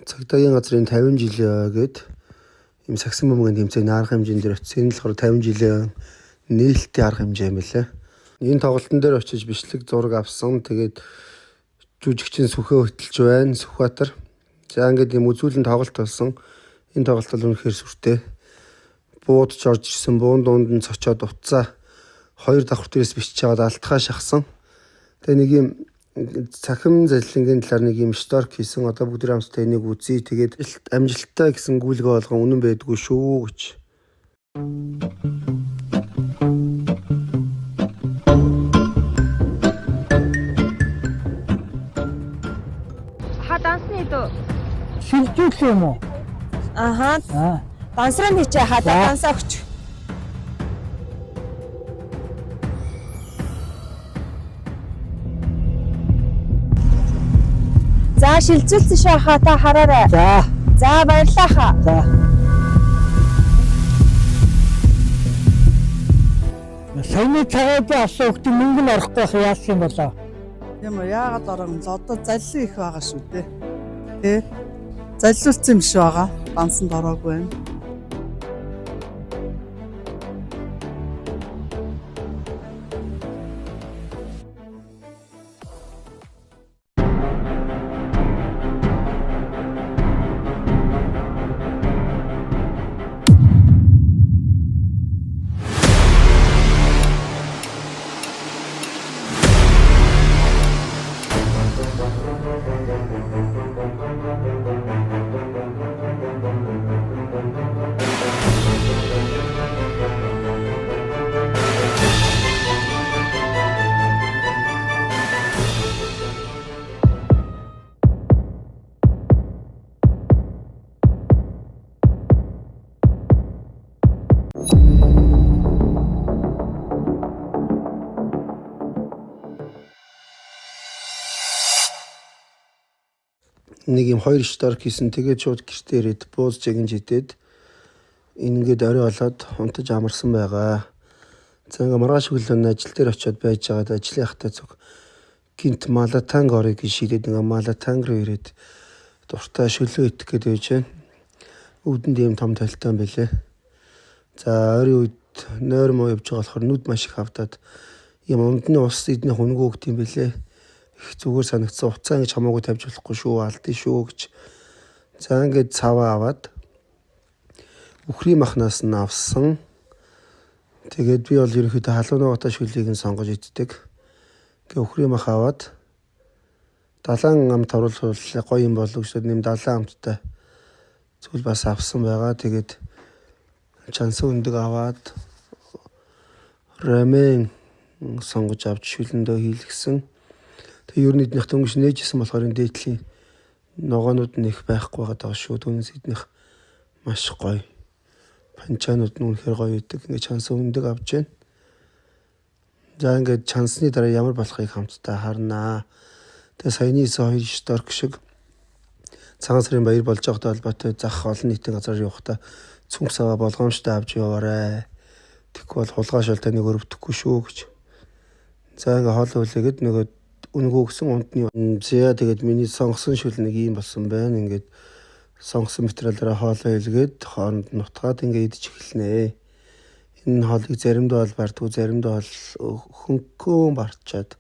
Цагдаагийн газрын 50 жилийн гээд ийм сагсан бөмбөгийн тэмцээний арга хэмжээнд дээр очив. Энэ л болохоор 50 жилийн нээлттэй арга хэмжээ юм байлаа. Энэ тоглолтын дээр очиж бичлэг зураг авсан. Тэгээд жүжигчин Сүхээ хөтөлж байна. Сүхбаатар. За ингээд ийм үзүүлэн тоглолт болсон. Энэ тоглолт бол үнэхээр сүртэй. Буудж орж ирсэн буун дунд нь цочоод утсаа хоёр давхар дээрээс бичиж аваад алтхаа шахсан. Тэгээ нэг юм цахим залилангийн талаар нэг юм шторк хийсэн. Одоо бүгд хамтдаа энийг үзье. Тэгээд амжилттай гэсэн гүйлгээ болгон үнэн байдгүй шүү гэж. Дансны дөө шилжүүлээ юм уу? Аха. Дансраа нээч хадаа дансаа өгч. За шилжүүлсэн шахаа та хараарай. За баярлалаа хаа. За. Саяны цагаад асуух мөнгө нь орохгүй байх яасан юм болоо? Тийм үү, яагаад орон одоо заллин их байгаа шүү дээ. Тэ? Заллуулсан юм шиг байгаа. Дансанд ороогүй байна. Нэг юм хоёр шторк хийсэн. Тэгээд шууд гэртээ ирээд бууз жигэнж идээд ингээд орой болоод унтаж амарсан байгаа. За ингээ маргааш өглөө ажил дээр очиод байж байгаад ажлын хатаа зүг гинт Малатанг орыг шийдээд ингээ Малатанг руу ирээд дуртай шөлөө идэх гээд байж байна. Өвдөнд ийм том талтай юм байлээ. За ойрын үед нойр муу явж байгаа болохоор нүд маш их авдаад юм ундны ус идэх хүнгүй өгд юм байлээ. Их зүгээр санагдсан. Уцаа ингэж хамаагүй тавьж болохгүй шүү, алдъя шүү гэж. За ингээд цаваа аваад үхрийн махнаас нь авсан. Тэгээд би бол ерөнхийдөө халуунаатай шүлийг нь сонгож иддэг. Ингээ үхрийн мах аваад далайн амт оруулах гоё юм болов гэж нэм далайн амттай зүйл бас авсан байгаа. Тэгээд чансан өндөг аваад рамен сонгож авч шүлэндөө хийлгсэн. Тэгээ ер нь эднийх дөнгөж нээжсэн болохоор энэ дээдлийн ногоонууд нь их байхгүй байгаа шүү. Түүнээс эднийх маш гоё. Панчаанууд нь үнэхээр гоё идэг. Ингээ чансан өндөг авч байна. За ингээд чансны дараа ямар болохыг хамтдаа харнаа. Тэгээ саяны 2 шторк шиг цагаан сарын баяр болж байгаатай холбоотой зах олон нийтийн газар явахдаа цүнх саваа болгоомжтой авч яваарэ. Тэгэхгүй бол хулгай шал таныг өрөвдөхгүй шүү гэж. За ингээ хоол үлээгээд нөгөө үнгөө өгсөн унтны зя тэгээд миний сонгосон шүл нэг юм болсон байна. Ингээд сонгосон материалаараа хоолоо илгээд хооронд нутгаад ингээд идэж эхэлнэ. Энэ хоолыг заримдаа бол бардгүй, заримдаа бол хөнгөн барчаад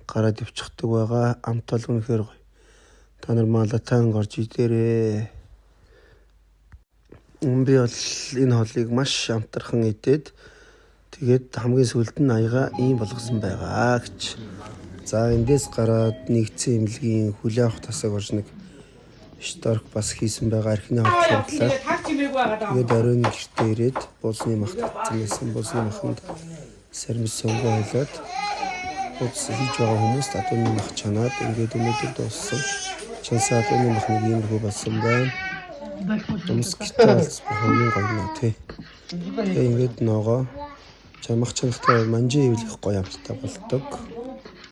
гараад өвчихдэг байгаа. Амтал үнэхээр гоё. Та нар Малатанг орж идээрээ. Би бол энэ хоолыг маш амтархан идээд тэгээд хамгийн сүүлд нь аяга ийм болгосон байгаа гэж. За эндээс гараад нэгдсэн имлэгийн хүлээ авах тасаг орж нэг шторк бас хийсэн байгаа. Архины хоолтой. Тэгээд оройн гэртээ ирээд буусны мах татсан. Буусны маханд сармис сонгоо ойлоод бууз хийж байгаа хүмүүст адууны мах чанаад ингээд өнөдөр дууссан. Чансаа адууны мах нэг юм хөө болсон байна. Хүмүүс гитээ алс хамгийн гоё нэ тий. Тэгээд ингээд ногоо чамх чанахтай манжин ивлэх гоё амттай болдог.